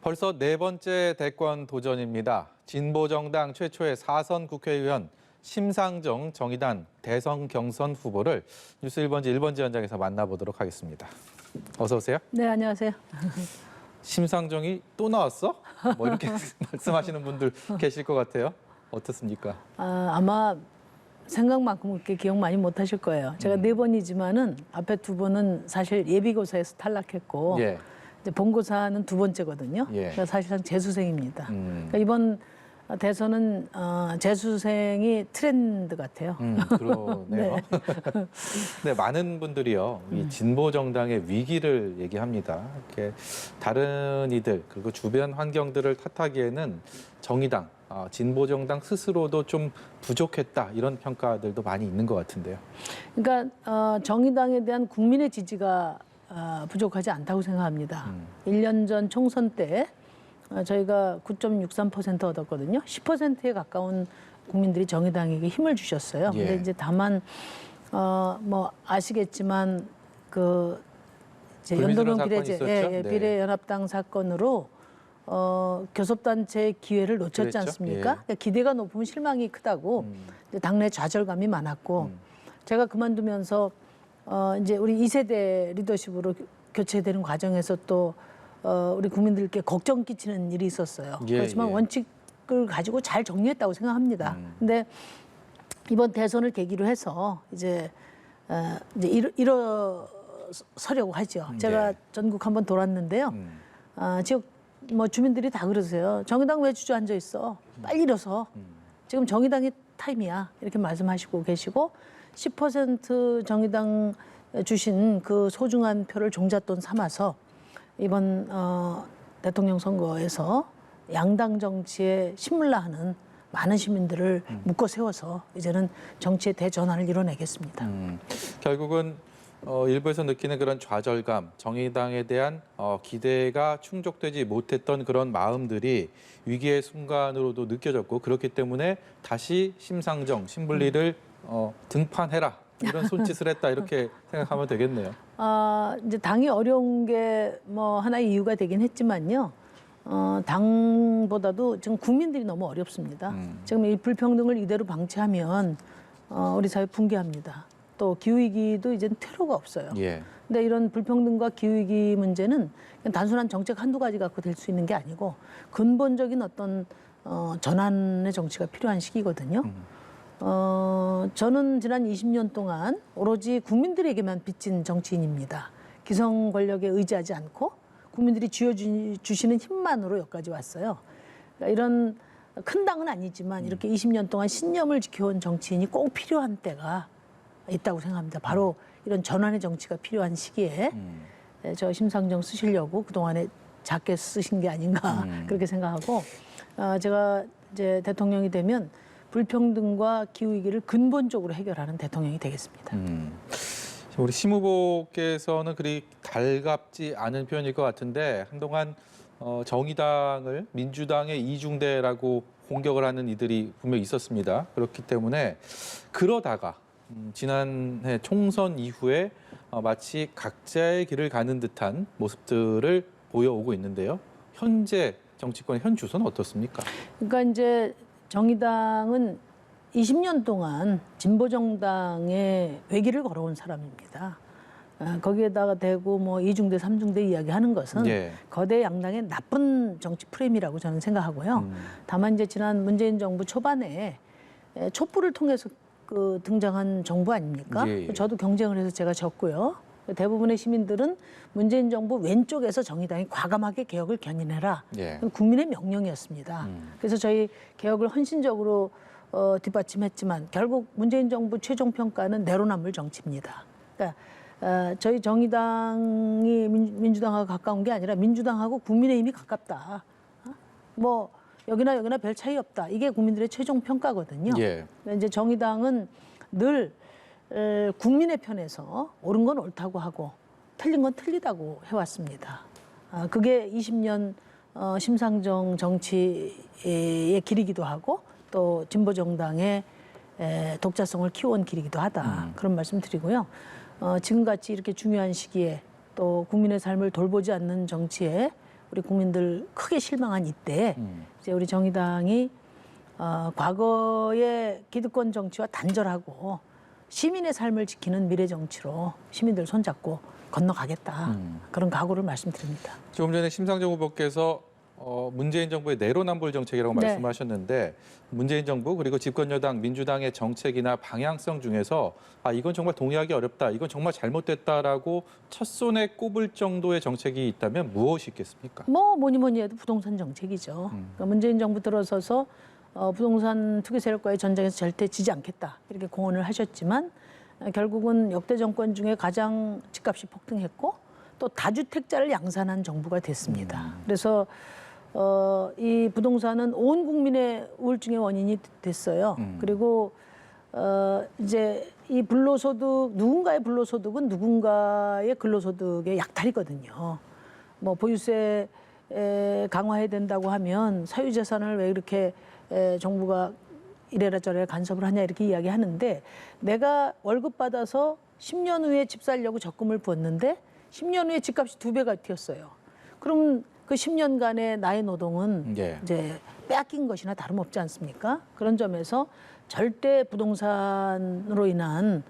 벌써 네 번째 대권 도전입니다. 진보정당 최초의 4선 국회의원 심상정 정의당 대선 경선 후보를 뉴스 1번지 1번지 현장에서 만나보도록 하겠습니다. 어서 오세요. 네, 안녕하세요. 심상정이 또 나왔어? 뭐 이렇게 말씀하시는 분들 계실 것 같아요. 어떻습니까? 아마 생각만큼 그렇게 기억 많이 못 하실 거예요. 제가 네 번이지만은 앞에 두 번은 사실 예비고사에서 탈락했고 예. 이제 본고사는 두 번째거든요. 예. 그러니까 사실상 재수생입니다. 그러니까 이번 대선은 재수생이 트렌드 같아요. 그러네요. 네. 네, 많은 분들이요, 이 진보 정당의 위기를 얘기합니다. 이렇게 다른 이들 그리고 주변 환경들을 탓하기에는 정의당, 진보 정당 스스로도 좀 부족했다 이런 평가들도 많이 있는 것 같은데요. 그러니까 정의당에 대한 국민의 지지가 부족하지 않다고 생각합니다. 1년 전 총선 때 저희가 9.63% 얻었거든요. 10%에 가까운 국민들이 정의당에게 힘을 주셨어요. 근데 이제 다만 뭐 아시겠지만 그 이제 연동형 비례연합당 사건으로 교섭단체의 기회를 놓쳤지 그랬죠? 않습니까? 예. 그러니까 기대가 높으면 실망이 크다고 이제 당내 좌절감이 많았고 제가 그만두면서 이제 우리 2세대 리더십으로 교체되는 과정에서 또 우리 국민들께 걱정 끼치는 일이 있었어요. 예, 그렇지만 예. 원칙을 가지고 잘 정리했다고 생각합니다. 근데 이번 대선을 계기로 해서 이제 일어서려고 하죠. 제가 전국 한번 돌았는데요. 지역 뭐 주민들이 다 그러세요. 정의당 왜 주저앉아 있어? 빨리 일어서. 지금 정의당의 타임이야. 이렇게 말씀하시고 계시고 10% 정의당 주신 그 소중한 표를 종잣돈 삼아서 이번 대통령 선거에서 양당 정치에 신물나하는 많은 시민들을 묶어 세워서 이제는 정치의 대전환을 이뤄내겠습니다. 결국은 일부에서 느끼는 그런 좌절감, 정의당에 대한 기대가 충족되지 못했던 그런 마음들이 위기의 순간으로도 느껴졌고 그렇기 때문에 다시 심상정, 신불리를 등판해라 이런 손짓을 했다 이렇게 생각하면 되겠네요. 이제 당이 어려운 게 뭐 하나의 이유가 되긴 했지만요. 당보다도 지금 국민들이 너무 어렵습니다. 지금 이 불평등을 이대로 방치하면 우리 사회 붕괴합니다. 또 기후위기도 이제는 퇴로가 없어요. 예. 근데 이런 불평등과 기후위기 문제는 그냥 단순한 정책 한두 가지 갖고 될 수 있는 게 아니고 근본적인 어떤 전환의 정치가 필요한 시기거든요. 저는 지난 20년 동안 오로지 국민들에게만 빚진 정치인입니다. 기성 권력에 의지하지 않고 국민들이 쥐어주시는 힘만으로 여기까지 왔어요. 그러니까 이런 큰 당은 아니지만 이렇게 20년 동안 신념을 지켜온 정치인이 꼭 필요한 때가 있다고 생각합니다. 바로 이런 전환의 정치가 필요한 시기에 저 심상정 쓰시려고 그동안에 작게 쓰신 게 아닌가 그렇게 생각하고 제가 이제 대통령이 되면 불평등과 기후위기를 근본적으로 해결하는 대통령이 되겠습니다. 우리 심 후보께서는 그리 달갑지 않은 표현일 것 같은데 한동안 정의당을 민주당의 이중대라고 공격을 하는 이들이 분명히 있었습니다. 그렇기 때문에 그러다가 지난해 총선 이후에 마치 각자의 길을 가는 듯한 모습들을 보여오고 있는데요. 현재 정치권의 현 주소는 어떻습니까? 그러니까 이제 정의당은 20년 동안 진보정당의 외길을 걸어온 사람입니다. 거기에다가 대고 뭐 2중대, 3중대 이야기하는 것은 거대 양당의 나쁜 정치 프레임이라고 저는 생각하고요. 다만 이제 지난 문재인 정부 초반에 촛불을 통해서 등장한 정부 아닙니까? 저도 경쟁을 해서 제가 졌고요. 대부분의 시민들은 문재인 정부 왼쪽에서 정의당이 과감하게 개혁을 견인해라. 국민의 명령이었습니다. 그래서 저희 개혁을 헌신적으로 뒷받침했지만 결국 문재인 정부 최종 평가는 내로남불 정치입니다. 그러니까 저희 정의당이 민주당하고 가까운 게 아니라 민주당하고 국민의힘이 가깝다. 뭐 여기나 별 차이 없다. 이게 국민들의 최종 평가거든요. 그러니까 이제 정의당은 늘 국민의 편에서 옳은 건 옳다고 하고 틀린 건 틀리다고 해왔습니다. 그게 20년 심상정 정치의 길이기도 하고 또 진보정당의 독자성을 키워온 길이기도 하다. 그런 말씀 드리고요. 지금같이 이렇게 중요한 시기에 또 국민의 삶을 돌보지 않는 정치에 우리 국민들 크게 실망한 이때 이제 우리 정의당이 과거의 기득권 정치와 단절하고 시민의 삶을 지키는 미래 정치로 시민들 손잡고 건너가겠다. 그런 각오를 말씀드립니다. 조금 전에 심상정 후보께서 문재인 정부의 내로남불 정책이라고 네. 말씀하셨는데 문재인 정부 그리고 집권여당 민주당의 정책이나 방향성 중에서 이건 정말 동의하기 어렵다. 이건 정말 잘못됐다라고 첫손에 꼽을 정도의 정책이 있다면 무엇이 있겠습니까? 뭐니 해도 부동산 정책이죠. 그러니까 문재인 정부 들어서서 부동산 투기 세력과의 전쟁에서 절대 지지 않겠다 이렇게 공언을 하셨지만 결국은 역대 정권 중에 가장 집값이 폭등했고 또 다주택자를 양산한 정부가 됐습니다. 그래서 이 부동산은 온 국민의 우울증의 원인이 됐어요. 그리고 이제 이 불로소득 누군가의 불로소득은 누군가의 근로소득의 약탈이거든요. 뭐 보유세 강화해야 된다고 하면 사유재산을 왜 이렇게 정부가 이래라 저래라 간섭을 하냐 이렇게 이야기하는데 내가 월급 받아서 10년 후에 집 살려고 적금을 부었는데 10년 후에 집값이 2배가 뛰었어요. 그럼 그 10년간의 나의 노동은 이제 빼앗긴 것이나 다름없지 않습니까? 그런 점에서 절대 부동산으로 인한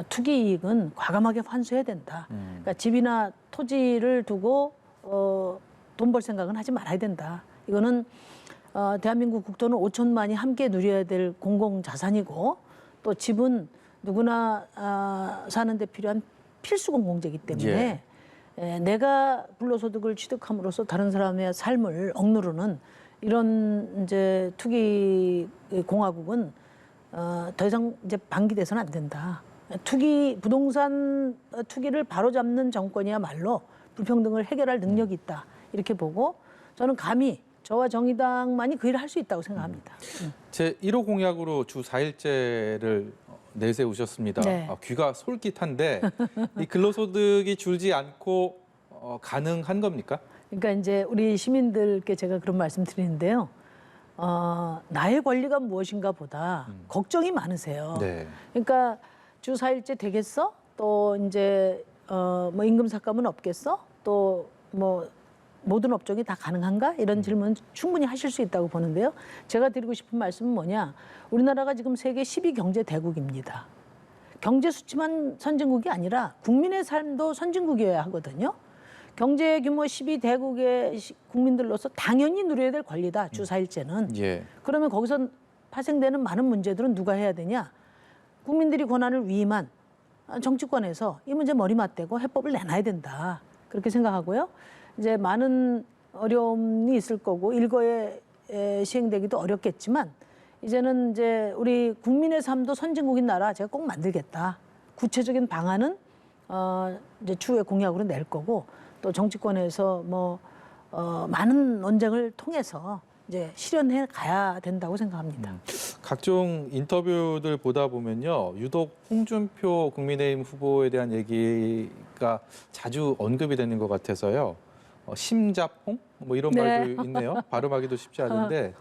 투기 이익은 과감하게 환수해야 된다. 그러니까 집이나 토지를 두고 돈 벌 생각은 하지 말아야 된다. 이거는 대한민국 국토는 5천만이 함께 누려야 될 공공자산이고 또 집은 누구나 사는 데 필요한 필수 공공재이기 때문에 내가 불로소득을 취득함으로써 다른 사람의 삶을 억누르는 이런 이제 투기 공화국은 더 이상 이제 방기돼서는 안 된다. 부동산 투기를 바로잡는 정권이야말로 불평등을 해결할 능력이 있다. 이렇게 보고 저는 감히 저와 정의당만이 그 일을 할 수 있다고 생각합니다. 제 1호 공약으로 주 4일제를 내세우셨습니다. 네. 귀가 솔깃한데 이 근로소득이 줄지 않고 가능한 겁니까? 그러니까 이제 우리 시민들께 제가 그런 말씀 드리는데요. 나의 권리가 무엇인가 보다 걱정이 많으세요. 네. 그러니까 주 4일제 되겠어? 또 이제 뭐 임금 삭감은 없겠어? 또 뭐 모든 업종이 다 가능한가? 이런 질문 충분히 하실 수 있다고 보는데요. 제가 드리고 싶은 말씀은 뭐냐? 우리나라가 지금 세계 10위 경제 대국입니다. 경제 수치만 선진국이 아니라 국민의 삶도 선진국이어야 하거든요. 경제 규모 10위 대국의 국민들로서 당연히 누려야 될 권리다. 주 4일제는. 그러면 거기서 파생되는 많은 문제들은 누가 해야 되냐? 국민들이 권한을 위임한 정치권에서 이 문제 머리 맞대고 해법을 내놔야 된다. 그렇게 생각하고요. 이제 많은 어려움이 있을 거고 일거에 시행되기도 어렵겠지만 이제는 이제 우리 국민의 삶도 선진국인 나라 제가 꼭 만들겠다. 구체적인 방안은 이제 추후에 공약으로 낼 거고 또 정치권에서 많은 논쟁을 통해서 이제 실현해 가야 된다고 생각합니다. 각종 인터뷰들 보다 보면요, 유독 홍준표 국민의힘 후보에 대한 얘기가 자주 언급이 되는 것 같아서요. 심자퐁 뭐 이런 말도 있네요. 발음하기도 쉽지 않은데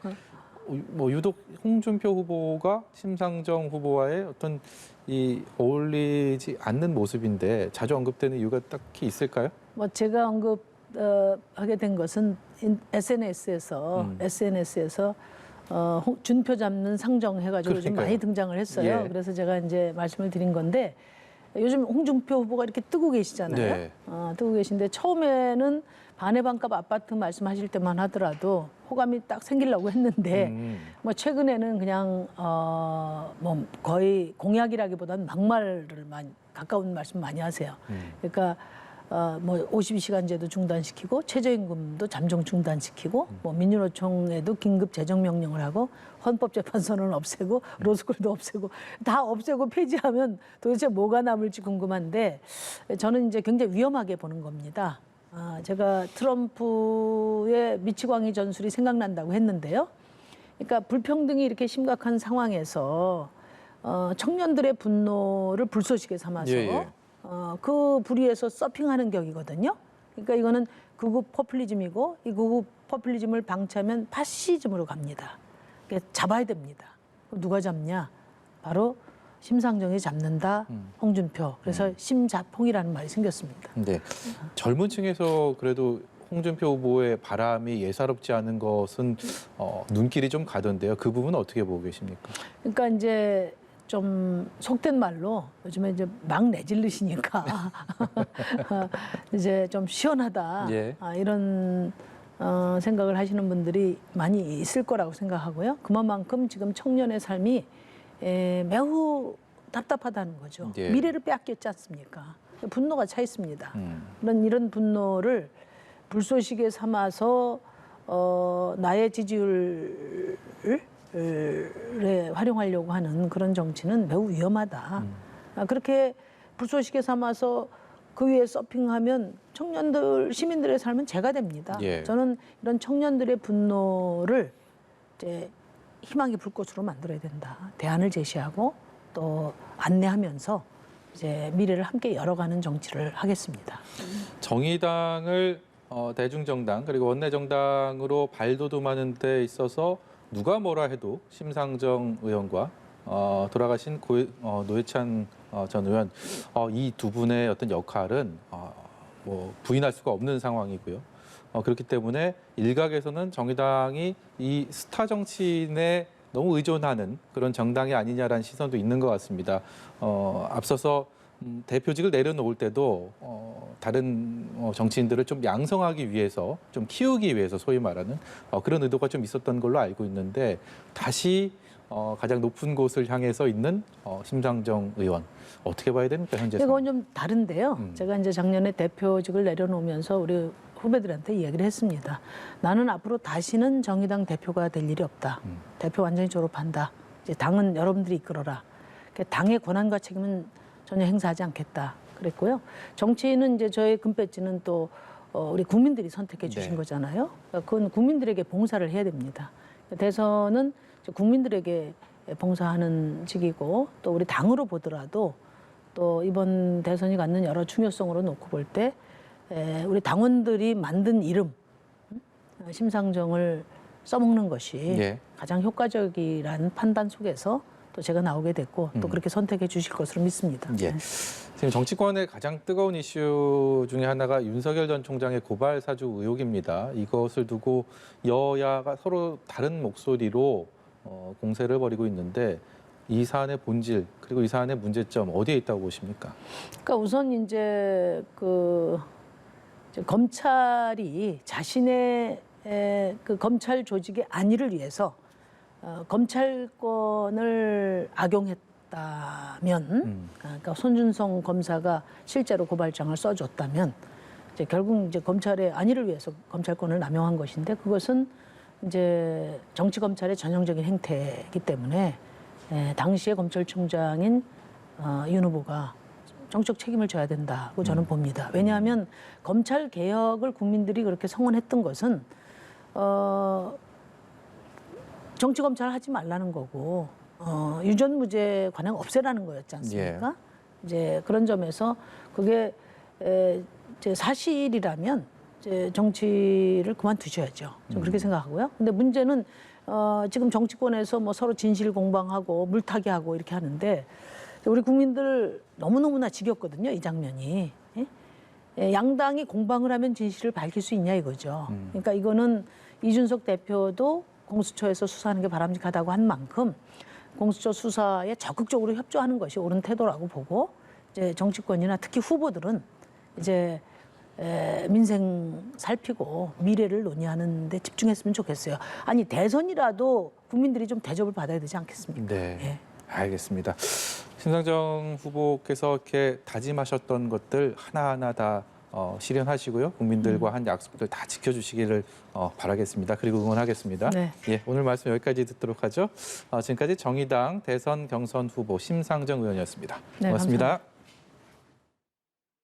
유독 홍준표 후보가 심상정 후보와의 어떤 이 어울리지 않는 모습인데 자주 언급되는 이유가 딱히 있을까요? 제가 언급하게 된 것은 SNS에서 준표 잡는 상정 해가지고 좀 많이 등장을 했어요. 그래서 제가 이제 말씀을 드린 건데 요즘 홍준표 후보가 이렇게 뜨고 계시잖아요. 뜨고 계신데 처음에는 반의 반값 아파트 말씀하실 때만 하더라도 호감이 딱 생기려고 했는데 최근에는 그냥 거의 공약이라기보다는 막말을 가까운 말씀 많이 하세요. 그러니까 52시간제도 중단시키고 최저임금도 잠정 중단시키고 민주노총에도 긴급 재정 명령을 하고 헌법재판소는 없애고 로스쿨도 없애고 다 없애고 폐지하면 도대체 뭐가 남을지 궁금한데 저는 이제 굉장히 위험하게 보는 겁니다. 제가 트럼프의 미치광이 전술이 생각난다고 했는데요. 그러니까 불평등이 이렇게 심각한 상황에서 청년들의 분노를 불쏘시개 삼아서 그 불의에서 서핑하는 격이거든요. 그러니까 이거는 극우 포퓰리즘이고 이 극우 포퓰리즘을 방치하면 파시즘으로 갑니다. 그러니까 잡아야 됩니다. 누가 잡냐? 바로 심상정이 잡는다. 홍준표. 그래서 심자퐁이라는 말이 생겼습니다. 네. 젊은 층에서 그래도 홍준표 후보의 바람이 예사롭지 않은 것은 눈길이 좀 가던데요. 그 부분은 어떻게 보고 계십니까? 그러니까 이제 좀 속된 말로 요즘에 이제 막 내질르시니까 이제 좀 시원하다 예. 이런 생각을 하시는 분들이 많이 있을 거라고 생각하고요. 그만큼 지금 청년의 삶이 매우 답답하다는 거죠. 예. 미래를 빼앗겼지 않습니까? 분노가 차 있습니다. 이런 분노를 불쏘시개 삼아서 나의 지지율을 활용하려고 하는 그런 정치는 매우 위험하다. 그렇게 불쏘시개 삼아서 그 위에 서핑하면 청년들, 시민들의 삶은 재가 됩니다. 예. 저는 이런 청년들의 분노를 이제 희망의 불꽃으로 만들어야 된다. 대안을 제시하고 또 안내하면서 이제 미래를 함께 열어가는 정치를 하겠습니다. 정의당을 대중정당 그리고 원내정당으로 발돋움하는 데 있어서 누가 뭐라 해도 심상정 의원과 돌아가신 노회찬 전 의원 이 두 분의 어떤 역할은 뭐 부인할 수가 없는 상황이고요. 그렇기 때문에 일각에서는 정의당이 이 스타 정치인에 너무 의존하는 그런 정당이 아니냐라는 시선도 있는 것 같습니다. 앞서서 대표직을 내려놓을 때도 다른 정치인들을 좀 양성하기 위해서, 좀 키우기 위해서 소위 말하는 그런 의도가 좀 있었던 걸로 알고 있는데 다시 가장 높은 곳을 향해서 있는 심상정 의원 어떻게 봐야 됩니까 현재 상황? 이건 좀 다른데요. 제가 이제 작년에 대표직을 내려놓으면서 우리 후배들한테 이야기를 했습니다. 나는 앞으로 다시는 정의당 대표가 될 일이 없다. 대표 완전히 졸업한다. 이제 당은 여러분들이 이끌어라. 당의 권한과 책임은 전혀 행사하지 않겠다. 그랬고요. 정치인은 이제 저의 금배지는 또 우리 국민들이 선택해 주신 네. 거잖아요. 그건 국민들에게 봉사를 해야 됩니다. 대선은 국민들에게 봉사하는 직이고 또 우리 당으로 보더라도 또 이번 대선이 갖는 여러 중요성으로 놓고 볼 때 우리 당원들이 만든 이름 심상정을 써먹는 것이 예. 가장 효과적이라는 판단 속에서 또 제가 나오게 됐고 또 그렇게 선택해 주실 것으로 믿습니다. 예. 지금 정치권의 가장 뜨거운 이슈 중에 하나가 윤석열 전 총장의 고발 사주 의혹입니다. 이것을 두고 여야가 서로 다른 목소리로 공세를 벌이고 있는데 이 사안의 본질 그리고 이 사안의 문제점 어디에 있다고 보십니까? 그러니까 우선 이제 이제 검찰이 자신의 그 검찰 조직의 안위를 위해서 검찰권을 악용했다면, 그러니까 손준성 검사가 실제로 고발장을 써줬다면, 이제 결국 이제 검찰의 안위를 위해서 검찰권을 남용한 것인데 그것은 이제 정치 검찰의 전형적인 행태이기 때문에 당시의 검찰총장인 윤 후보가 정치적 책임을 져야 된다고 저는 봅니다. 왜냐하면 검찰 개혁을 국민들이 그렇게 성원했던 것은 정치 검찰 하지 말라는 거고 유전무죄 관행 없애라는 거였지 않습니까? 이제 그런 점에서 그게 이제 사실이라면 이제 정치를 그만두셔야죠. 저는 그렇게 생각하고요. 근데 문제는 지금 정치권에서 뭐 서로 진실 공방하고 물타기 하고 이렇게 하는데 우리 국민들 너무너무나 지겹거든요. 이 장면이. 양당이 공방을 하면 진실을 밝힐 수 있냐 이거죠. 그러니까 이거는 이준석 대표도 공수처에서 수사하는 게 바람직하다고 한 만큼 공수처 수사에 적극적으로 협조하는 것이 옳은 태도라고 보고 이제 정치권이나 특히 후보들은 이제 민생 살피고 미래를 논의하는 데 집중했으면 좋겠어요. 아니 대선이라도 국민들이 좀 대접을 받아야 되지 않겠습니까? 네, 예. 알겠습니다. 심상정 후보께서 이렇게 다짐하셨던 것들 하나하나 다 실현하시고요. 국민들과 한 약속들 다 지켜주시기를 바라겠습니다. 그리고 응원하겠습니다. 네. 예, 오늘 말씀 여기까지 듣도록 하죠. 지금까지 정의당 대선 경선 후보 심상정 의원이었습니다. 네, 고맙습니다. 감사합니다.